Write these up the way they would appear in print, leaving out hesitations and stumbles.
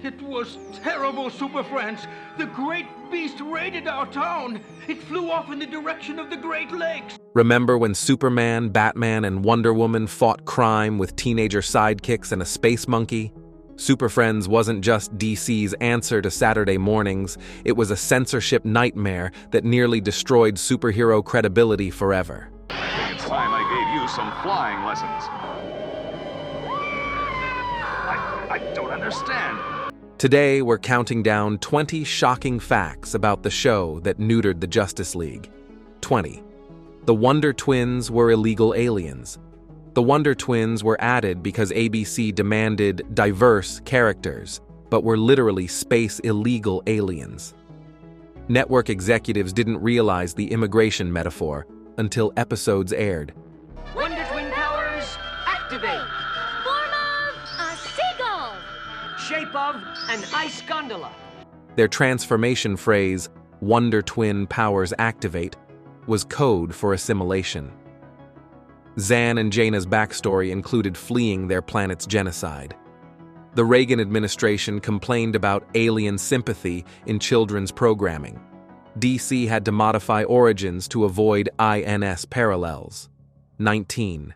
It was terrible, Super Friends. The great beast raided our town. It flew off in the direction of the Great Lakes. Remember when Superman, Batman, and Wonder Woman fought crime with teenager sidekicks and a space monkey? Super Friends wasn't just DC's answer to Saturday mornings, it was a censorship nightmare that nearly destroyed superhero credibility forever. I think it's time I gave you some flying lessons. I don't understand. Today, we're counting down 20 shocking facts about the show that neutered the Justice League. 20. The Wonder Twins were illegal aliens. The Wonder Twins were added because ABC demanded diverse characters, but were literally space illegal aliens. Network executives didn't realize the immigration metaphor until episodes aired. Wonder Twin powers, activate! Form of a seagull! Shape of an ice gondola. Their transformation phrase, Wonder Twin powers activate, was code for assimilation. Zan and Jaina's backstory included fleeing their planet's genocide. The Reagan administration complained about alien sympathy in children's programming. DC had to modify origins to avoid INS parallels. 19.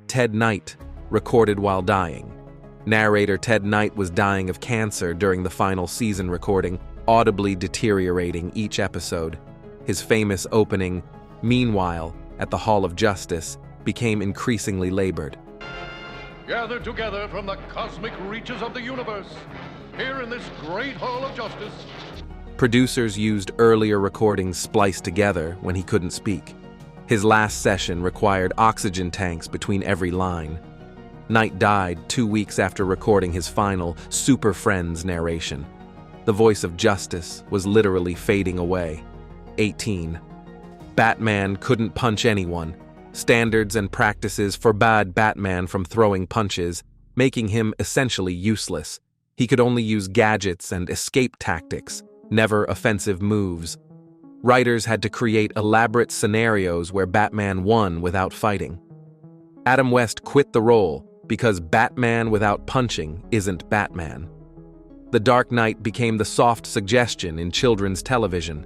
Ted Knight, recorded while dying. Narrator Ted Knight was dying of cancer during the final season recording, audibly deteriorating each episode. His famous opening, "Meanwhile," at the Hall of Justice, became increasingly labored. Gathered together from the cosmic reaches of the universe, here in this great Hall of Justice. Producers used earlier recordings spliced together when he couldn't speak. His last session required oxygen tanks between every line. Knight died 2 weeks after recording his final Super Friends narration. The voice of justice was literally fading away. 18. Batman couldn't punch anyone. Standards and practices forbade Batman from throwing punches, making him essentially useless. He could only use gadgets and escape tactics, never offensive moves. Writers had to create elaborate scenarios where Batman won without fighting. Adam West quit the role because Batman without punching isn't Batman. The Dark Knight became the soft suggestion in children's television.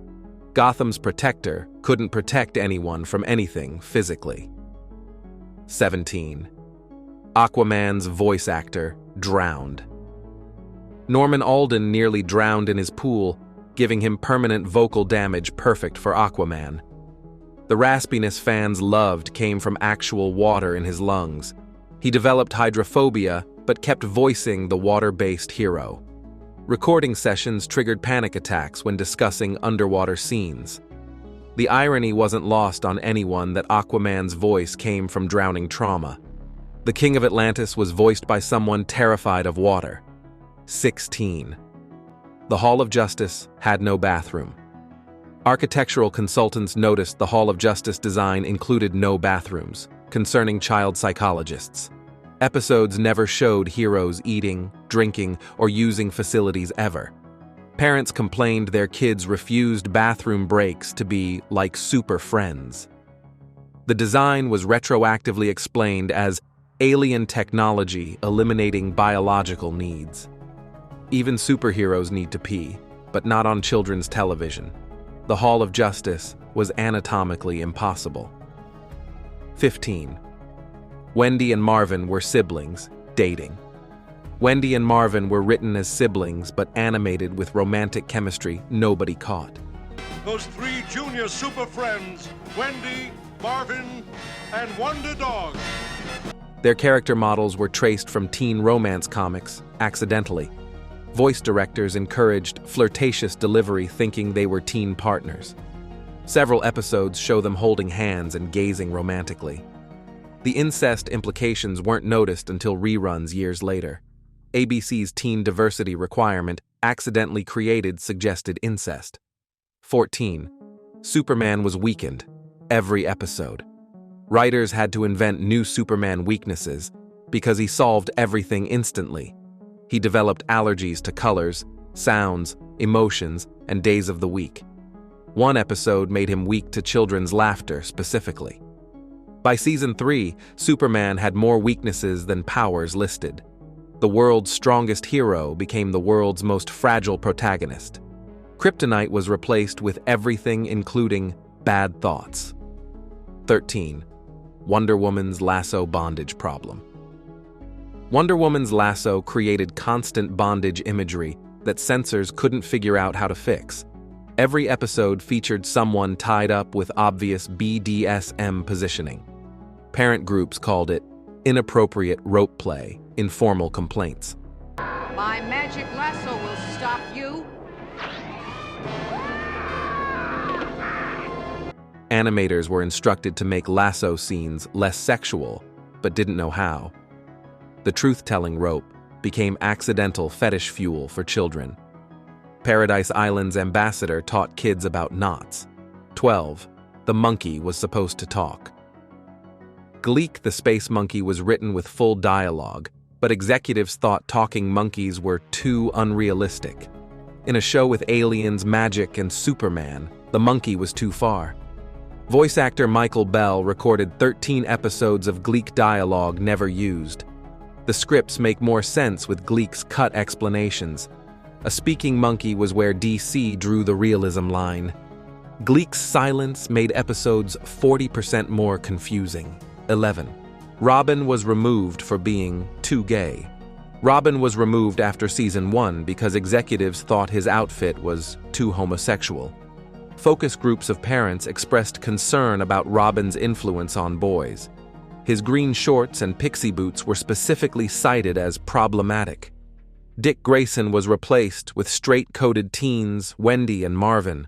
Gotham's protector couldn't protect anyone from anything physically. 17. Aquaman's voice actor drowned. Norman Alden nearly drowned in his pool, giving him permanent vocal damage perfect for Aquaman. The raspiness fans loved came from actual water in his lungs. He developed hydrophobia, but kept voicing the water-based hero. Recording sessions triggered panic attacks when discussing underwater scenes. The irony wasn't lost on anyone that Aquaman's voice came from drowning trauma. The King of Atlantis was voiced by someone terrified of water. 16. The Hall of Justice had no bathroom. Architectural consultants noticed the Hall of Justice design included no bathrooms, concerning child psychologists. Episodes never showed heroes eating, drinking, or using facilities ever. Parents complained their kids refused bathroom breaks to be like Super Friends. The design was retroactively explained as alien technology eliminating biological needs. Even superheroes need to pee, but not on children's television. The Hall of Justice was anatomically impossible. 15. Wendy and Marvin were siblings, dating. Wendy and Marvin were written as siblings but animated with romantic chemistry nobody caught. Those three junior super friends, Wendy, Marvin, and Wonder Dog. Their character models were traced from teen romance comics, accidentally. Voice directors encouraged flirtatious delivery thinking they were teen partners. Several episodes show them holding hands and gazing romantically. The incest implications weren't noticed until reruns years later. ABC's teen diversity requirement accidentally created suggested incest. 14. Superman was weakened. Every episode. Writers had to invent new Superman weaknesses because he solved everything instantly. He developed allergies to colors, sounds, emotions, and days of the week. One episode made him weak to children's laughter specifically. By season 3, Superman had more weaknesses than powers listed. The world's strongest hero became the world's most fragile protagonist. Kryptonite was replaced with everything including bad thoughts. 13. Wonder Woman's lasso bondage problem. Wonder Woman's lasso created constant bondage imagery that censors couldn't figure out how to fix. Every episode featured someone tied up with obvious BDSM positioning. Parent groups called it inappropriate rope play in formal complaints. My magic lasso will stop you. Animators were instructed to make lasso scenes less sexual, but didn't know how. The truth-telling rope became accidental fetish fuel for children. Paradise Island's ambassador taught kids about knots. 12. The monkey was supposed to talk. Gleek the Space Monkey was written with full dialogue, but executives thought talking monkeys were too unrealistic. In a show with aliens, magic, and Superman, the monkey was too far. Voice actor Michael Bell recorded 13 episodes of Gleek dialogue never used. The scripts make more sense with Gleek's cut explanations. A speaking monkey was where DC drew the realism line. Gleek's silence made episodes 40% more confusing. 11. Robin was removed for being too gay. Robin was removed after season 1 because executives thought his outfit was too homosexual. Focus groups of parents expressed concern about Robin's influence on boys. His green shorts and pixie boots were specifically cited as problematic. Dick Grayson was replaced with straight-coded teens, Wendy and Marvin.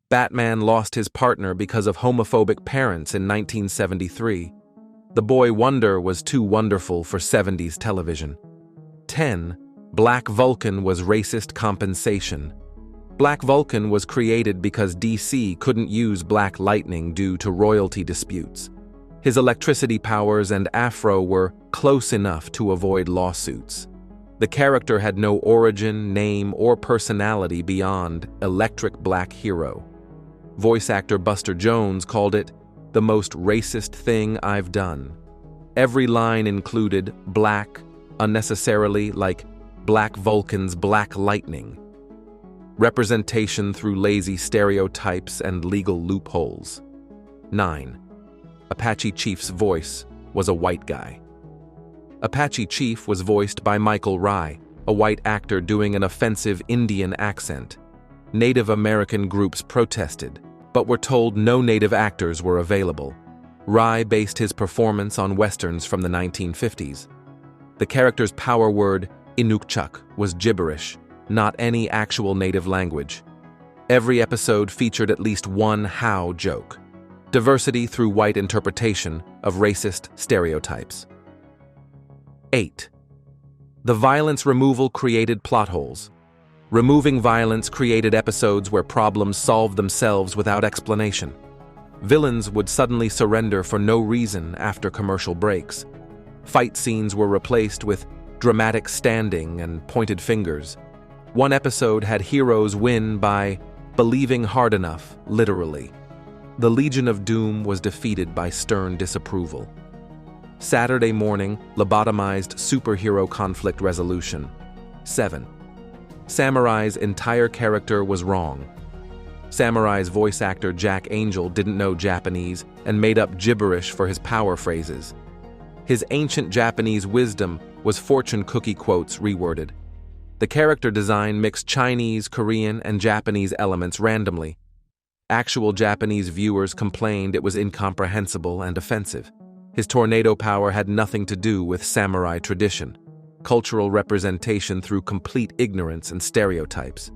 Batman lost his partner because of homophobic parents in 1973. The boy Wonder was too wonderful for 70s television. 10. Black Vulcan was racist compensation. Black Vulcan was created because DC couldn't use Black Lightning due to royalty disputes. His electricity powers and afro were close enough to avoid lawsuits. The character had no origin, name, or personality beyond Electric Black Hero. Voice actor Buster Jones called it the most racist thing I've done. Every line included black, unnecessarily, like Black Vulcan's Black Lightning. Representation through lazy stereotypes and legal loopholes. 9. Apache Chief's voice was a white guy. Apache Chief was voiced by Michael Rye, a white actor doing an offensive Indian accent. Native American groups protested, but were told no native actors were available. Rye based his performance on westerns from the 1950s. The character's power word, Inukchuk, was gibberish, not any actual native language. Every episode featured at least one how joke. Diversity through white interpretation of racist stereotypes. 8. The violence removal created plot holes. Removing violence created episodes where problems solved themselves without explanation. Villains would suddenly surrender for no reason after commercial breaks. Fight scenes were replaced with dramatic standing and pointed fingers. One episode had heroes win by believing hard enough, literally. The Legion of Doom was defeated by stern disapproval. Saturday morning lobotomized superhero conflict resolution. 7. Samurai's entire character was wrong. Samurai's voice actor Jack Angel didn't know Japanese and made up gibberish for his power phrases. His ancient Japanese wisdom was fortune cookie quotes reworded. The character design mixed Chinese, Korean, and Japanese elements randomly. Actual Japanese viewers complained it was incomprehensible and offensive. His tornado power had nothing to do with samurai tradition. Cultural representation through complete ignorance and stereotypes.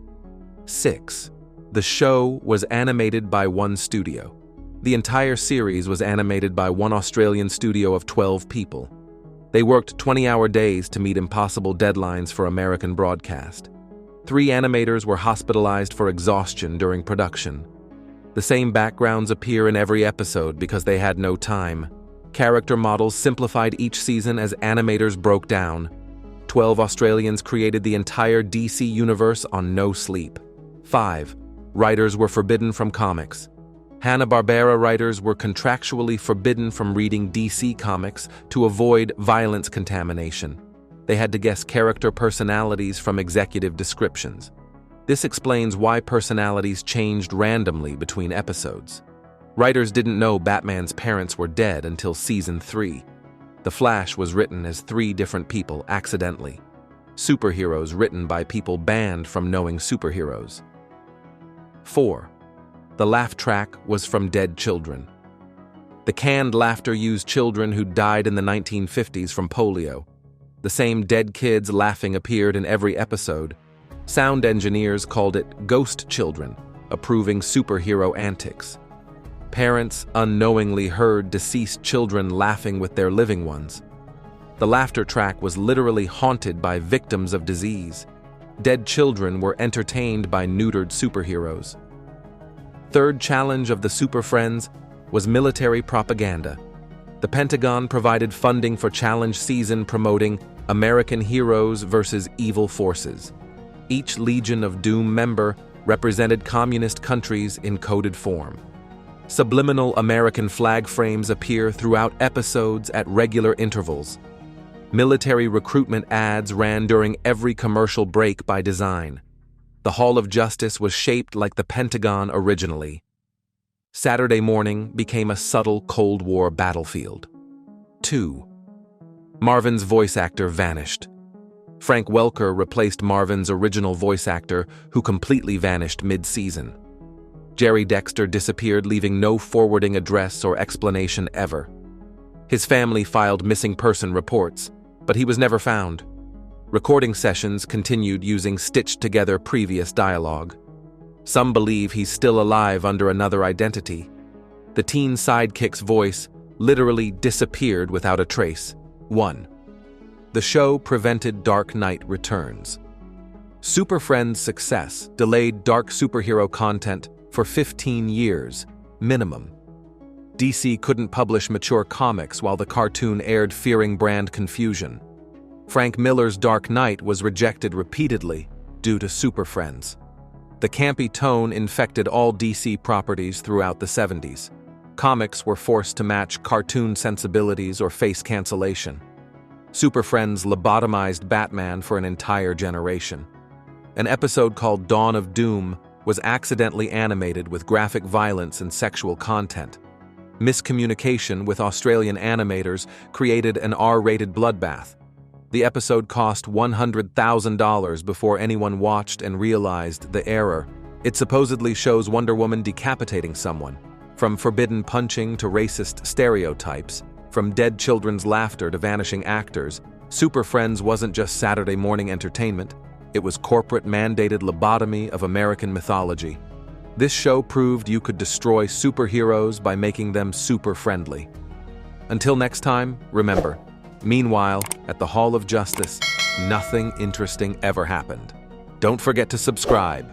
6. The show was animated by one studio. The entire series was animated by one Australian studio of 12 people. They worked 20-hour days to meet impossible deadlines for American broadcast. 3 animators were hospitalized for exhaustion during production. The same backgrounds appear in every episode because they had no time. Character models simplified each season as animators broke down. 12 Australians created the entire DC universe on no sleep. 5. Writers were forbidden from comics. Hanna-Barbera writers were contractually forbidden from reading DC comics to avoid violence contamination. They had to guess character personalities from executive descriptions. This explains why personalities changed randomly between episodes. Writers didn't know Batman's parents were dead until Season 3. The Flash was written as 3 different people accidentally. Superheroes written by people banned from knowing superheroes. 4. The laugh track was from dead children. The canned laughter used children who died in the 1950s from polio. The same dead kids laughing appeared in every episode. Sound engineers called it ghost children, approving superhero antics. Parents unknowingly heard deceased children laughing with their living ones. The laughter track was literally haunted by victims of disease. Dead children were entertained by neutered superheroes. Third challenge of the Super Friends was military propaganda. The Pentagon provided funding for challenge season promoting American heroes versus evil forces. Each Legion of Doom member represented communist countries in coded form. Subliminal American flag frames appear throughout episodes at regular intervals. Military recruitment ads ran during every commercial break by design. The Hall of Justice was shaped like the Pentagon originally. Saturday morning became a subtle Cold War battlefield. 2. Marvin's voice actor vanished. Frank Welker replaced Marvin's original voice actor, who completely vanished mid-season. Jerry Dexter disappeared, leaving no forwarding address or explanation ever. His family filed missing person reports, but he was never found. Recording sessions continued using stitched-together previous dialogue. Some believe he's still alive under another identity. The teen sidekick's voice literally disappeared without a trace. 1. The show prevented Dark Knight Returns. Super Friends' success delayed dark superhero content for 15 years, minimum. DC couldn't publish mature comics while the cartoon aired, fearing brand confusion. Frank Miller's Dark Knight was rejected repeatedly due to Super Friends. The campy tone infected all DC properties throughout the 70s. Comics were forced to match cartoon sensibilities or face cancellation. Super Friends lobotomized Batman for an entire generation. An episode called Dawn of Doom was accidentally animated with graphic violence and sexual content. Miscommunication with Australian animators created an R-rated bloodbath. The episode cost $100,000 before anyone watched and realized the error. It supposedly shows Wonder Woman decapitating someone. From forbidden punching to racist stereotypes, from dead children's laughter to vanishing actors, Super Friends wasn't just Saturday morning entertainment. It was corporate-mandated lobotomy of American mythology. This show proved you could destroy superheroes by making them super-friendly. Until next time, remember, meanwhile, at the Hall of Justice, nothing interesting ever happened. Don't forget to subscribe.